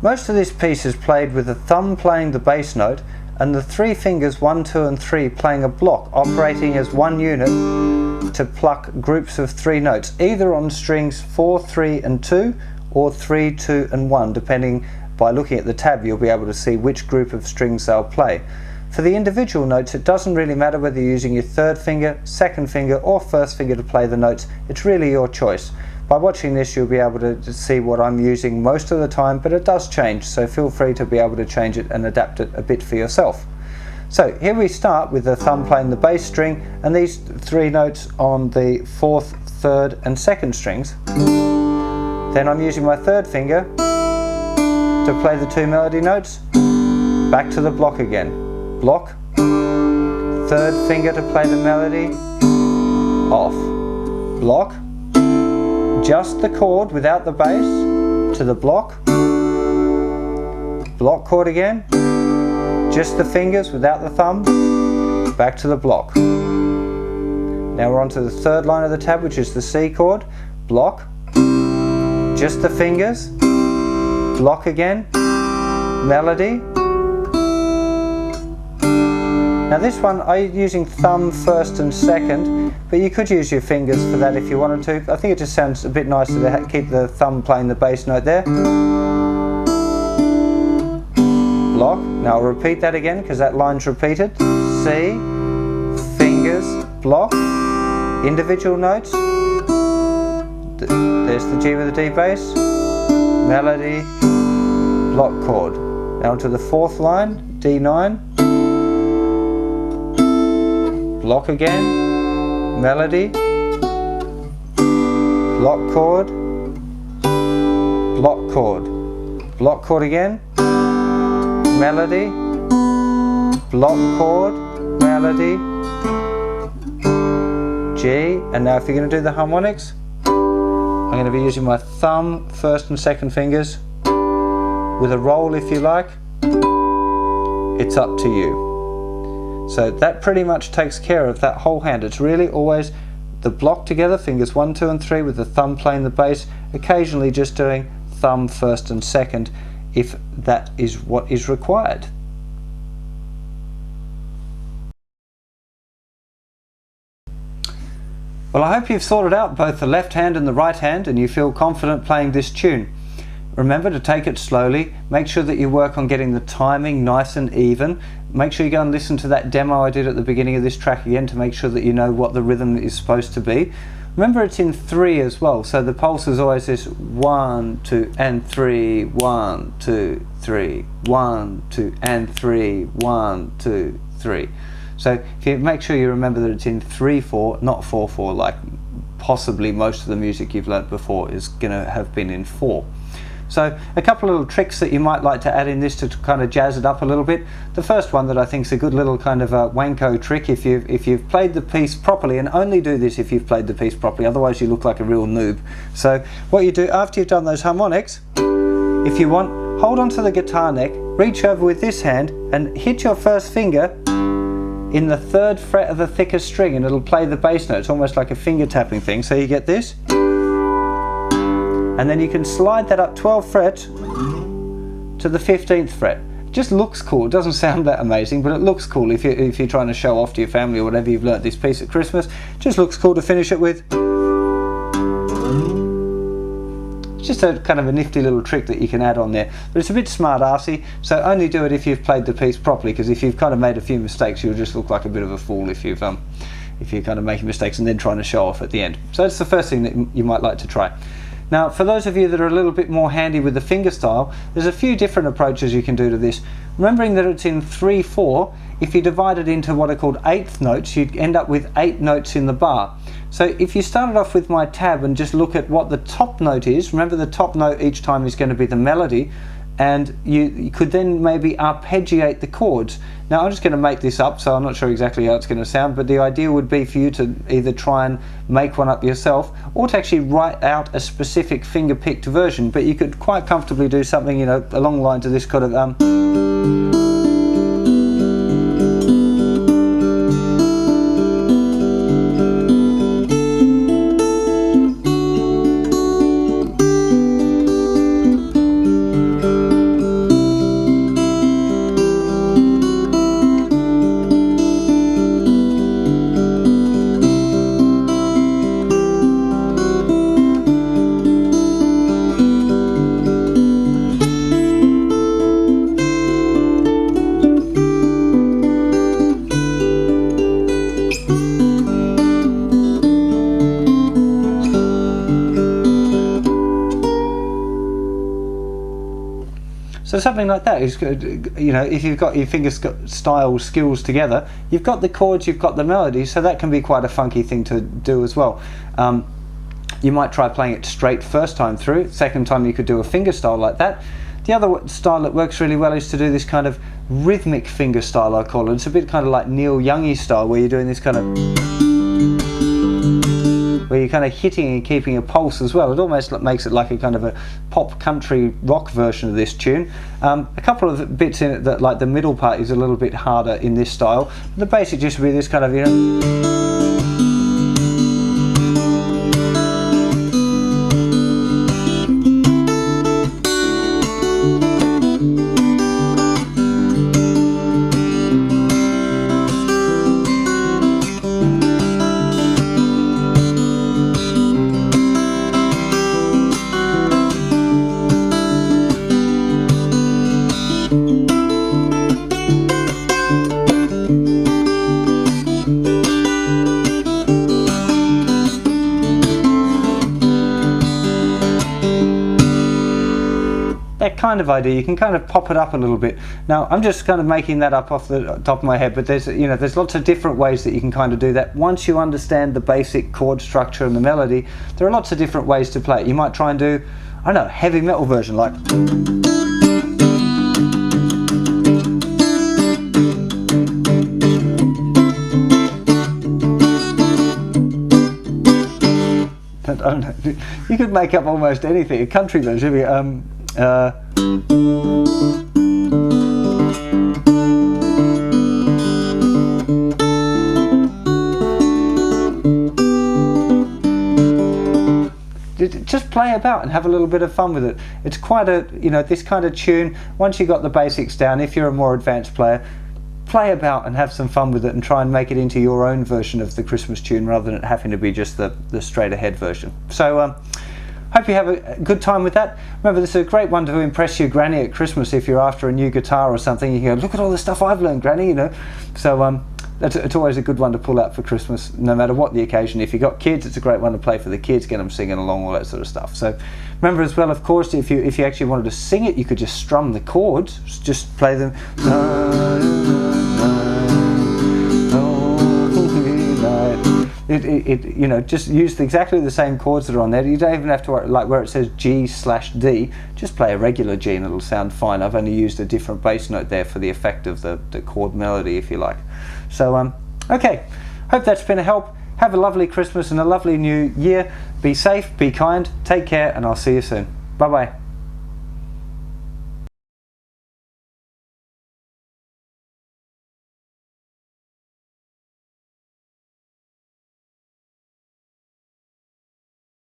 Most of this piece is played with the thumb playing the bass note and the three fingers 1, 2 and 3 playing a block, operating as one unit to pluck groups of 3 notes, either on strings 4, 3 and 2 or 3, 2 and 1, depending. By looking at the tab you'll be able to see which group of strings they'll play. For the individual notes it doesn't really matter whether you're using your third finger, second finger or first finger to play the notes, it's really your choice. By watching this you'll be able to see what I'm using most of the time, but it does change, so feel free to be able to change it and adapt it a bit for yourself. So here we start with the thumb playing the bass string and these 3 notes on the 4th, 3rd and 2nd strings. Then I'm using my third finger to play the 2 melody notes, back to the block again, block, third finger to play the melody, off, block, just the chord without the bass, to the block, block chord again, just the fingers without the thumb, back to the block. Now we're on to the 3rd line of the tab, which is the C chord, block, just the fingers, block again, melody. Now this one I'm using thumb first and second, but you could use your fingers for that if you wanted to. I think it just sounds a bit nicer to keep the thumb playing the bass note there. Block. Now I'll repeat that again because that line's repeated. C, fingers, block, individual notes. There's the G with the D bass, melody, block chord. Now to the 4th line, D9, block again, melody, block chord, block chord again, melody, block chord, melody, G. And now if you're going to do the harmonics, I'm going to be using my thumb, first and second fingers, with a roll if you like. It's up to you. So that pretty much takes care of that whole hand. It's really always the block together, fingers 1, 2 and 3 with the thumb playing the bass, occasionally just doing thumb first and second if that is what is required. Well, I hope you've sorted out both the left hand and the right hand and you feel confident playing this tune. Remember to take it slowly, make sure that you work on getting the timing nice and even. Make sure you go and listen to that demo I did at the beginning of this track again to make sure that you know what the rhythm is supposed to be. Remember it's in 3 as well, so the pulse is always this 1, 2 and 3, 1, 2, 3, 1, 2 and 3, 1, 2, 3. So if you make sure you remember that it's in 3/4, not 4/4 like possibly most of the music you've learnt before is going to have been in 4. So a couple of little tricks that you might like to add in this to kind of jazz it up a little bit. The first one that I think is a good little kind of a wanko trick if you've played the piece properly, and only do this if you've played the piece properly, otherwise you look like a real noob. So what you do after you've done those harmonics, if you want, hold onto the guitar neck, reach over with this hand and hit your first finger in the 3rd fret of the thickest string and it'll play the bass note. It's almost like a finger tapping thing. So you get this, and then you can slide that up 12 frets to the 15th fret. It just looks cool. It doesn't sound that amazing, but it looks cool if you're trying to show off to your family or whatever you've learnt this piece at Christmas. It just looks cool to finish it with. It's just a kind of a nifty little trick that you can add on there, but it's a bit smart-arsey, so only do it if you've played the piece properly, because if you've kind of made a few mistakes you'll just look like a bit of a fool if you're kind of making mistakes and then trying to show off at the end. So that's the first thing that you might like to try. Now for those of you that are a little bit more handy with the finger style, there's a few different approaches you can do to this. Remembering that it's in 3/4, if you divide it into what are called 1/8 notes, you'd end up with 8 notes in the bar. So if you started off with my tab and just look at what the top note is, remember the top note each time is going to be the melody, and you could then maybe arpeggiate the chords. Now I'm just going to make this up, so I'm not sure exactly how it's going to sound, but the idea would be for you to either try and make one up yourself or to actually write out a specific finger picked version, but you could quite comfortably do something, you know, along the lines of this kind of So something like that is good. You know, if you've got your finger style skills together, you've got the chords, you've got the melody, so that can be quite a funky thing to do as well. You might try playing it straight first time through. Second time you could do a finger style like that. The other style that works really well is to do this kind of rhythmic finger style, I call it. It's a bit kind of like Neil Youngy style, where you're doing this kind of, where you're kind of hitting and keeping a pulse as well. It almost makes it like a kind of a pop country rock version of this tune. A couple of bits in it that, like the middle part, is a little bit harder in this style. The basic just would be this kind of, you know. That kind of idea, you can kind of pop it up a little bit. Now I'm just kind of making that up off the top of my head, but there's, you know, there's lots of different ways that you can kind of do that. Once you understand the basic chord structure and the melody, there are lots of different ways to play it. You might try and do, I don't know, heavy metal version, like I don't know. You could make up almost anything. A country version, just play about and have a little bit of fun with it. It's quite a, you know, this kind of tune, once you've got the basics down, if you're a more advanced player, play about and have some fun with it and try and make it into your own version of the Christmas tune rather than it having to be just the straight ahead version. So hope you have a good time with that. Remember, this is a great one to impress your granny at Christmas. If you're after a new guitar or something, you can go, look at all the stuff I've learned, Granny, you know. So it's always a good one to pull out for Christmas, no matter what the occasion. If you've got kids, it's a great one to play for the kids, get them singing along, all that sort of stuff. So remember as well, of course, if you actually wanted to sing it, you could just strum the chords, just play them. You know, just use exactly the same chords that are on there. You don't even have to worry, like where it says G/D, just play a regular G and it'll sound fine. I've only used a different bass note there for the effect of the chord melody, if you like. So okay, hope that's been a help. Have a lovely Christmas and a lovely new year. Be safe, be kind, take care, and I'll see you soon. Bye bye.